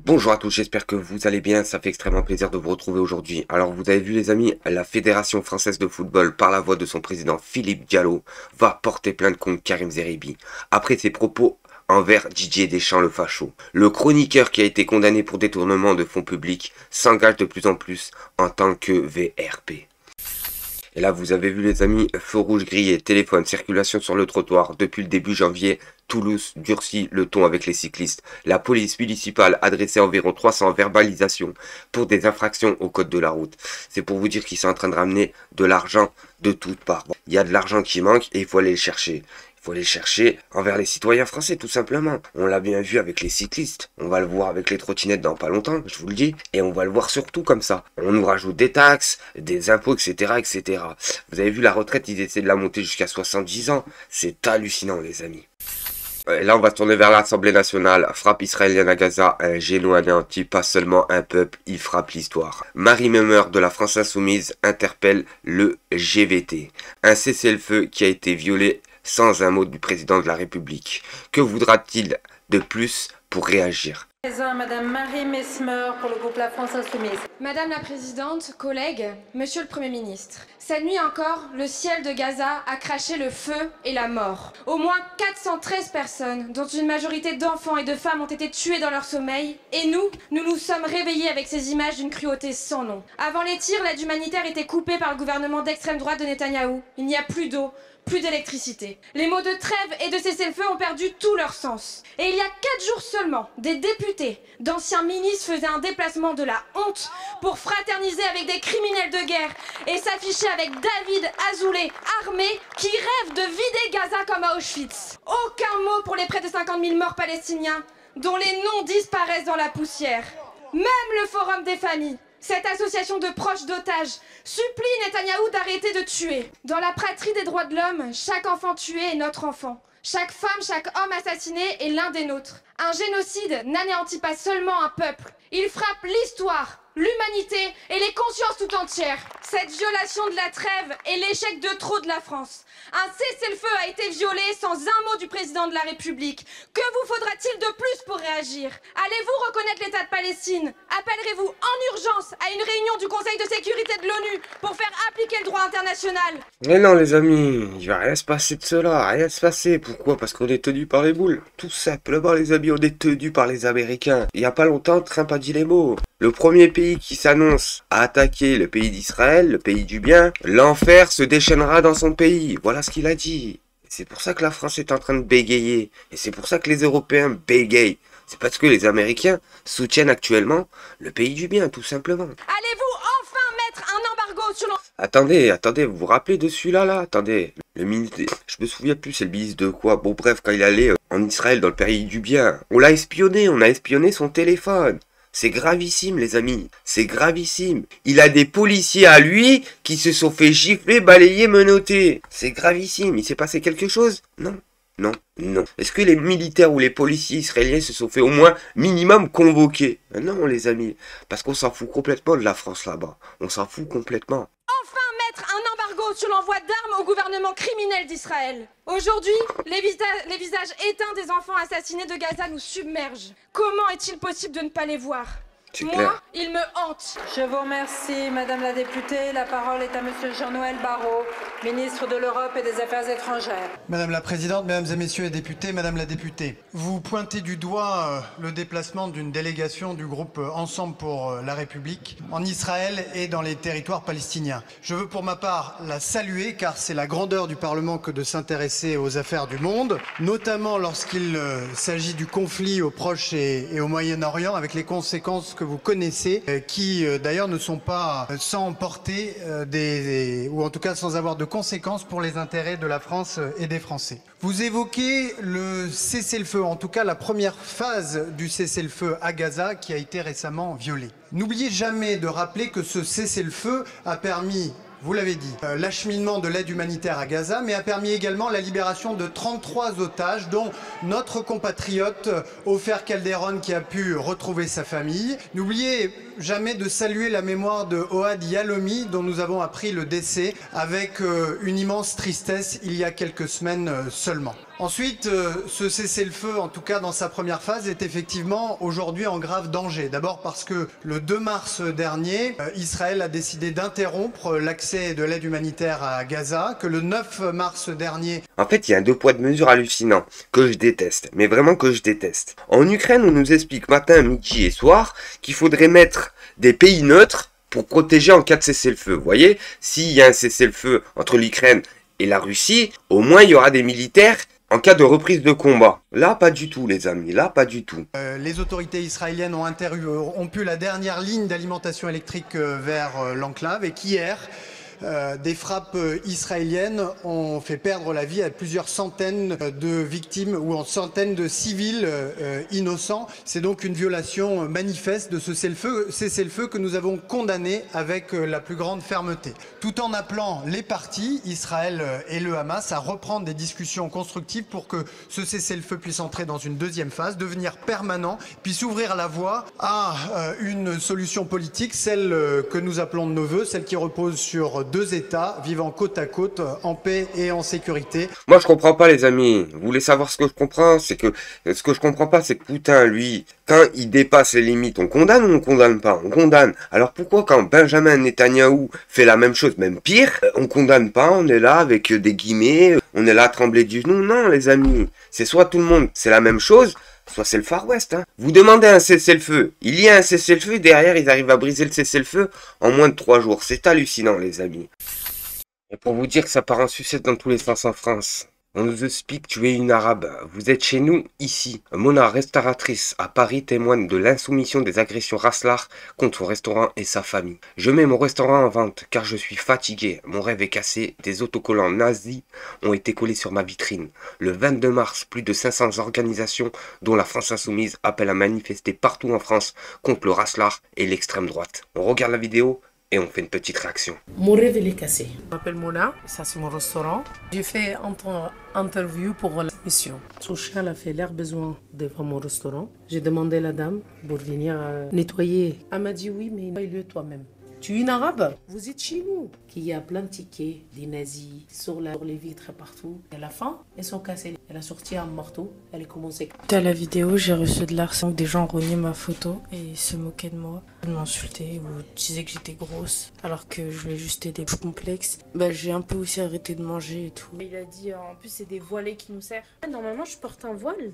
Bonjour à tous, j'espère que vous allez bien, ça fait extrêmement plaisir de vous retrouver aujourd'hui. Alors vous avez vu les amis, la Fédération Française de Football, par la voix de son président Philippe Diallo, va porter plainte contre Karim Zeribi, après ses propos envers Didier Deschamps le facho. Le chroniqueur qui a été condamné pour détournement de fonds publics s'engage de plus en plus en tant que VRP. Et là vous avez vu les amis, feu rouge grillé, téléphone, circulation sur le trottoir. Depuis le début janvier, Toulouse durcit le ton avec les cyclistes. La police municipale a dressé environ 300 verbalisations pour des infractions au code de la route. C'est pour vous dire qu'ils sont en train de ramener de l'argent de toutes parts. Il y a de l'argent qui manque et il faut aller le chercher. Il faut aller le chercher envers les citoyens français tout simplement. On l'a bien vu avec les cyclistes. On va le voir avec les trottinettes dans pas longtemps, je vous le dis. Et on va le voir surtout comme ça. On nous rajoute des taxes, des impôts, etc. etc. Vous avez vu la retraite, ils essaient de la monter jusqu'à 70 ans. C'est hallucinant les amis. Et là, on va se tourner vers l'Assemblée nationale. Frappe israélienne à Gaza, un génome anéanti, pas seulement un peuple, il frappe l'histoire. Marie Memeur de la France Insoumise interpelle le GVT. Un cessez-le-feu qui a été violé sans un mot du président de la République. Que voudra-t-il de plus pour réagir? Madame Marie Mesmer pour le groupe La France Insoumise. Madame la Présidente, collègues, Monsieur le Premier ministre, cette nuit encore, le ciel de Gaza a craché le feu et la mort. Au moins 413 personnes, dont une majorité d'enfants et de femmes, ont été tuées dans leur sommeil. Et nous nous sommes réveillés avec ces images d'une cruauté sans nom. Avant les tirs, l'aide humanitaire était coupée par le gouvernement d'extrême droite de Netanyahou. Il n'y a plus d'eau, plus d'électricité. Les mots de trêve et de cessez-le-feu ont perdu tout leur sens. Et il y a 4 jours seulement, des députés, d'anciens ministres faisaient un déplacement de la honte pour fraterniser avec des criminels de guerre et s'afficher avec David Azoulay, armé, qui rêve de vider Gaza comme à Auschwitz. Aucun mot pour les près de 50 000 morts palestiniens, dont les noms disparaissent dans la poussière. Même le Forum des familles, cette association de proches d'otages, supplie Netanyahou d'arrêter de tuer. Dans la patrie des droits de l'homme, chaque enfant tué est notre enfant. Chaque femme, chaque homme assassiné est l'un des nôtres. Un génocide n'anéantit pas seulement un peuple. Il frappe l'histoire, l'humanité et les consciences tout entières. Cette violation de la trêve est l'échec de trop de la France. Un cessez-le-feu a été violé sans un mot du président de la République. Que vous faudra-t-il de plus pour réagir? Allez-vous reconnaître l'État de Palestine? Appellerez-vous en urgence à une réunion du Conseil de sécurité de l'ONU pour faire appliquer le droit international? Mais non les amis, il va rien se passer de cela, rien se passer. Pourquoi? Parce qu'on est tenu par les boules. Tout simplement les amis, on est tenu par les Américains. Il n'y a pas longtemps, Trump a dit les mots. Le premier pays qui s'annonce à attaquer le pays d'Israël, le pays du bien, l'enfer se déchaînera dans son pays. Voilà ce qu'il a dit. C'est pour ça que la France est en train de bégayer. Et c'est pour ça que les Européens bégayent. C'est parce que les Américains soutiennent actuellement le pays du bien, tout simplement. Allez-vous enfin mettre un embargo sur Attendez, vous vous rappelez de celui-là, là? Attendez, le ministre, je me souviens plus, c'est le ministre de quoi? Bon bref, quand il allait en Israël, dans le pays du bien, on l'a espionné, on a espionné son téléphone. C'est gravissime les amis, c'est gravissime. Il a des policiers à lui qui se sont fait gifler, balayer, menotter. C'est gravissime, il s'est passé quelque chose? Non. Non, non. Est-ce que les militaires ou les policiers israéliens se sont fait au moins minimum convoquer? Non les amis, parce qu'on s'en fout complètement de la France là-bas. On s'en fout complètement. Enfin mettre un embargo sur l'envoi d'armes au gouvernement criminel d'Israël. Aujourd'hui, les visages éteints des enfants assassinés de Gaza nous submergent. Comment est-il possible de ne pas les voir? Moi, il me hante. Je vous remercie, Madame la députée. La parole est à Monsieur Jean-Noël Barrot, ministre de l'Europe et des Affaires étrangères. Madame la Présidente, Mesdames et Messieurs les députés, Madame la députée, vous pointez du doigt le déplacement d'une délégation du groupe Ensemble pour la République en Israël et dans les territoires palestiniens. Je veux pour ma part la saluer car c'est la grandeur du Parlement que de s'intéresser aux affaires du monde, notamment lorsqu'il s'agit du conflit au Proche et au Moyen-Orient avec les conséquences que vous connaissez, qui d'ailleurs ne sont pas sans portée ou en tout cas sans avoir de conséquences pour les intérêts de la France et des Français. Vous évoquez le cessez-le-feu, en tout cas la première phase du cessez-le-feu à Gaza qui a été récemment violée. N'oubliez jamais de rappeler que ce cessez-le-feu a permis, vous l'avez dit, l'acheminement de l'aide humanitaire à Gaza, mais a permis également la libération de 33 otages, dont notre compatriote Ofer Calderon qui a pu retrouver sa famille. N'oubliez jamais de saluer la mémoire de Ohad Yalomi, dont nous avons appris le décès avec une immense tristesse il y a quelques semaines seulement. Ensuite, ce cessez-le-feu, en tout cas dans sa première phase, est effectivement aujourd'hui en grave danger. D'abord parce que le 2 mars dernier, Israël a décidé d'interrompre l'accès de l'aide humanitaire à Gaza, que le 9 mars dernier... En fait, il y a un deux poids de mesure hallucinant, que je déteste, mais vraiment que je déteste. En Ukraine, on nous explique matin, midi et soir qu'il faudrait mettre des pays neutres pour protéger en cas de cessez-le-feu. Vous voyez, s'il y a un cessez-le-feu entre l'Ukraine et la Russie, au moins il y aura des militaires en cas de reprise de combat. Là, pas du tout, les amis. Là, pas du tout. Les autorités israéliennes ont interrompu la dernière ligne d'alimentation électrique vers l'enclave et qu'hier, des frappes israéliennes ont fait perdre la vie à plusieurs centaines de victimes ou en centaines de civils innocents. C'est donc une violation manifeste de ce cessez-le-feu que nous avons condamné avec la plus grande fermeté. Tout en appelant les parties, Israël et le Hamas, à reprendre des discussions constructives pour que ce cessez-le-feu puisse entrer dans une deuxième phase, devenir permanent, puis s'ouvrir la voie à une solution politique, celle que nous appelons de nos voeux, celle qui repose sur 2 États vivant côte à côte, en paix et en sécurité. Moi, je comprends pas, les amis. Vous voulez savoir ce que je comprends? C'est que, ce que je comprends pas, c'est que Poutine, lui, quand il dépasse les limites, on condamne ou on condamne pas? On condamne. Alors pourquoi quand Benjamin Netanyahou fait la même chose, même pire, on condamne pas, on est là avec des guillemets, on est là à trembler du genou? Non, les amis. C'est soit tout le monde, c'est la même chose, soit c'est le Far West. Hein. Vous demandez un cessez-le-feu. Il y a un cessez-le-feu, derrière ils arrivent à briser le cessez-le-feu en moins de 3 jours. C'est hallucinant, les amis. Et pour vous dire que ça part en sucette dans tous les sens en France. On nous explique tu es une arabe. Vous êtes chez nous, ici. Mona, restauratrice à Paris, témoigne de l'insoumission des agressions Raslar contre son restaurant et sa famille. Je mets mon restaurant en vente car je suis fatigué. Mon rêve est cassé. Des autocollants nazis ont été collés sur ma vitrine. Le 22 mars, plus de 500 organisations, dont la France Insoumise, appellent à manifester partout en France contre le Raslar et l'extrême droite. On regarde la vidéo et on fait une petite réaction. Mon rêve, il est cassé. Je m'appelle Mona, ça c'est mon restaurant. J'ai fait une interview pour la mission. Son chien a fait l'air besoin devant mon restaurant. J'ai demandé à la dame pour venir nettoyer. Elle m'a dit oui, mais nettoie-le toi-même. Tu es une arabe? Vous êtes chez nous. Qu'il y a plein de tickets, des nazis, sur les vitres partout. Et à la fin, elles sont cassées. Elle a sorti un marteau, elle a commencé. À la vidéo, j'ai reçu de l'harcèlement. Des gens reniaient ma photo et se moquaient de moi. Ils m'insultaient ou disaient que j'étais grosse alors que je voulais juste aider des complexes. J'ai un peu aussi arrêté de manger et tout. Il a dit en plus c'est des voilés qui nous servent. Normalement je porte un voile.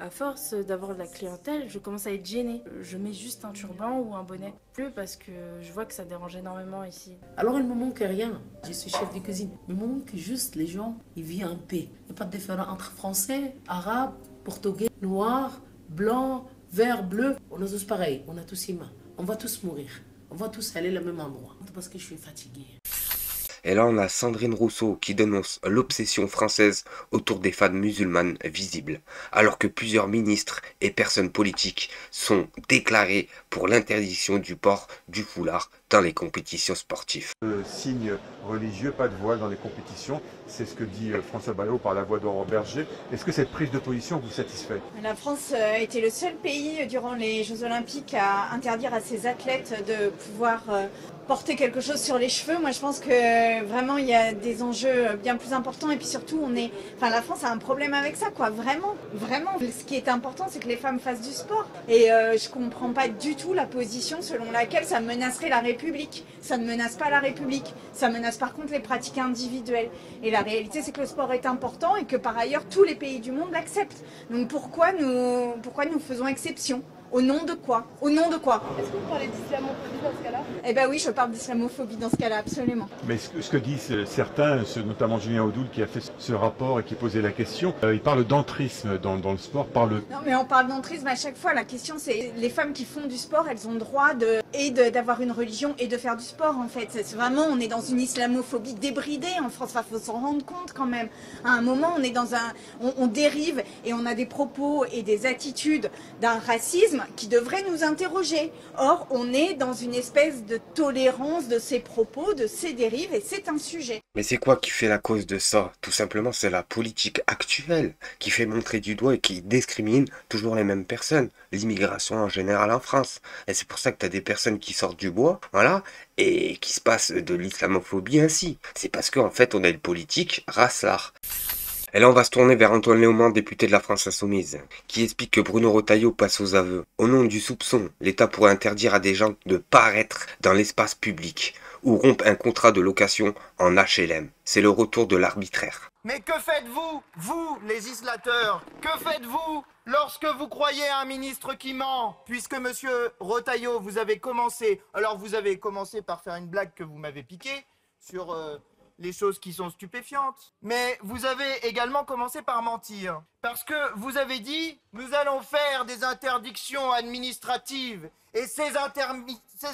À force d'avoir de la clientèle, je commence à être gênée. Je mets juste un turban ou un bonnet. Plus parce que je vois que ça dérange énormément ici. Alors il me manque rien. Je suis chef de cuisine. Il me manque juste les gens, ils vivent en paix. Il n'y a pas de différence entre français, arabe, portugais, noir, blanc, vert, bleu. On est tous pareils, on a tous humains. On va tous mourir. On va tous aller au même endroit. Parce que je suis fatiguée. Et là, on a Sandrine Rousseau qui dénonce l'obsession française autour des femmes musulmanes visibles, alors que plusieurs ministres et personnes politiques sont déclarés pour l'interdiction du port du foulard dans les compétitions sportives. Signe religieux, pas de voile dans les compétitions, c'est ce que dit François Bayrou par la voix d'Aurore Berger. Est-ce que cette prise de position vous satisfait? La France a été le seul pays durant les Jeux Olympiques à interdire à ses athlètes de pouvoir porter quelque chose sur les cheveux. Moi je pense que vraiment il y a des enjeux bien plus importants et puis surtout la France a un problème avec ça quoi, vraiment. Ce qui est important c'est que les femmes fassent du sport et je comprends pas du tout la position selon laquelle ça menacerait la République. Ça ne menace pas la République, ça menace par contre les pratiques individuelles. Et la réalité c'est que le sport est important et que par ailleurs tous les pays du monde l'acceptent. Donc pourquoi nous faisons exception? Au nom de quoi? Au nom de quoi? Est-ce que vous parlez d'islamophobie dans ce cas-là? Eh ben oui, je parle d'islamophobie dans ce cas-là, absolument. Mais ce que disent certains, notamment Julien Audoul qui a fait ce rapport et qui posait la question, il parle d'entrisme dans le sport. Non mais on parle d'entrisme à chaque fois, la question c'est les femmes qui font du sport, elles ont le droit d'avoir une religion et de faire du sport en fait. C'est vraiment, on est dans une islamophobie débridée en France, il faut s'en rendre compte quand même. À un moment on est on dérive et on a des propos et des attitudes d'un racisme qui devrait nous interroger. Or, on est dans une espèce de tolérance de ces propos, de ces dérives, et c'est un sujet. Mais c'est quoi qui fait la cause de ça? Tout simplement, c'est la politique actuelle qui fait montrer du doigt et qui discrimine toujours les mêmes personnes. L'immigration en général en France. Et c'est pour ça que tu as des personnes qui sortent du bois, voilà, et qui se passent de l'islamophobie ainsi. C'est parce qu'en fait, on a une politique racelard. Et là, on va se tourner vers Antoine Léaumont, député de la France Insoumise, qui explique que Bruno Retailleau passe aux aveux. Au nom du soupçon, l'État pourrait interdire à des gens de paraître dans l'espace public ou rompre un contrat de location en HLM. C'est le retour de l'arbitraire. Mais que faites-vous, vous, législateurs? Que faites-vous lorsque vous croyez à un ministre qui ment? Puisque monsieur Retailleau, vous avez commencé par faire une blague que vous m'avez piquée sur les choses qui sont stupéfiantes. Mais vous avez également commencé par mentir. Parce que vous avez dit, nous allons faire des interdictions administratives. Et ces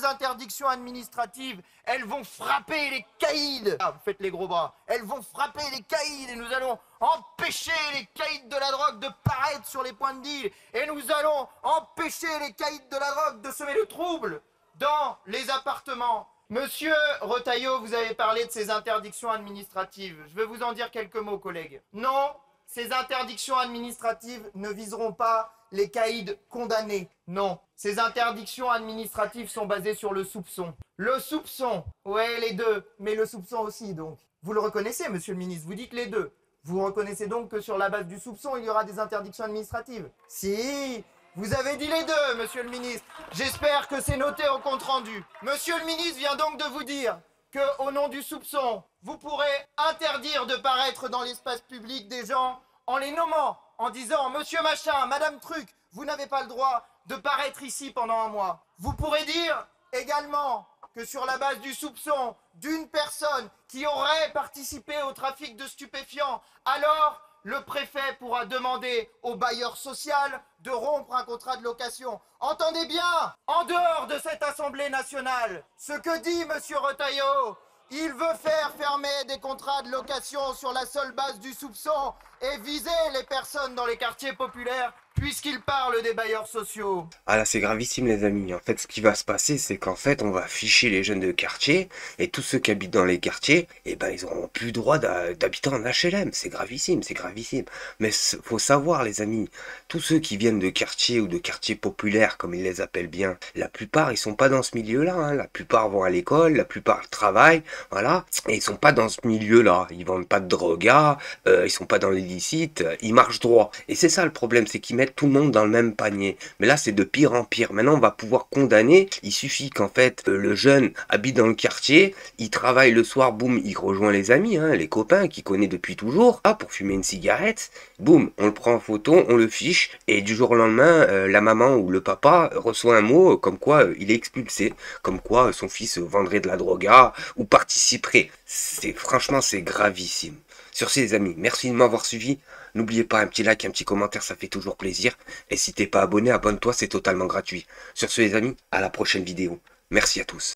interdictions administratives, elles vont frapper les caïds. Ah, vous faites les gros bras. Elles vont frapper les caïds et nous allons empêcher les caïds de la drogue de paraître sur les points de deal. Et nous allons empêcher les caïds de la drogue de semer le trouble dans les appartements. Monsieur Retailleau, vous avez parlé de ces interdictions administratives. Je vais vous en dire quelques mots, collègues. Non, ces interdictions administratives ne viseront pas les caïds condamnés. Non, ces interdictions administratives sont basées sur le soupçon. Le soupçon, ouais, les deux, mais le soupçon aussi, donc. Vous le reconnaissez, monsieur le ministre, vous dites les deux. Vous reconnaissez donc que sur la base du soupçon, il y aura des interdictions administratives? Si, vous avez dit les deux, monsieur le ministre. J'espère que c'est noté au compte-rendu. Monsieur le ministre vient donc de vous dire que, au nom du soupçon, vous pourrez interdire de paraître dans l'espace public des gens en les nommant, en disant « Monsieur Machin, Madame Truc, vous n'avez pas le droit de paraître ici pendant un mois ». Vous pourrez dire également que sur la base du soupçon d'une personne qui aurait participé au trafic de stupéfiants, alors le préfet pourra demander au bailleur social de rompre un contrat de location. Entendez bien, en dehors de cette Assemblée nationale, ce que dit monsieur Retailleau, il veut faire fermer des contrats de location sur la seule base du soupçon et viser les personnes dans les quartiers populaires puisqu'il parle des bailleurs sociaux. Ah là, c'est gravissime, les amis. En fait, ce qui va se passer, c'est qu'en fait, on va ficher les jeunes de quartier et tous ceux qui habitent dans les quartiers, eh ben, ils auront plus le droit d'habiter en HLM. C'est gravissime, c'est gravissime. Mais faut savoir, les amis, tous ceux qui viennent de quartiers ou de quartiers populaires, comme ils les appellent bien, la plupart, ils sont pas dans ce milieu-là, hein. La plupart vont à l'école, la plupart travaillent, voilà. Et ils sont pas dans ce milieu-là. Ils vendent pas de drogue, ils sont pas dans l'illicite, ils marchent droit. Et c'est ça le problème, c'est qu'ils mettent tout le monde dans le même panier. Mais là, c'est de pire en pire. Maintenant, on va pouvoir condamner. Il suffit qu'en fait, le jeune habite dans le quartier, il travaille le soir, boum, il rejoint les amis, hein, les copains qu'il connaît depuis toujours, pour fumer une cigarette. Boum, on le prend en photo, on le fiche, et du jour au lendemain, la maman ou le papa reçoit un mot comme quoi il est expulsé, comme quoi son fils vendrait de la droga ou participerait. Franchement, c'est gravissime. Sur ce, les amis, merci de m'avoir suivi. N'oubliez pas un petit like, un petit commentaire, ça fait toujours plaisir. Et si t'es pas abonné, abonne-toi, c'est totalement gratuit. Sur ce, les amis, à la prochaine vidéo. Merci à tous.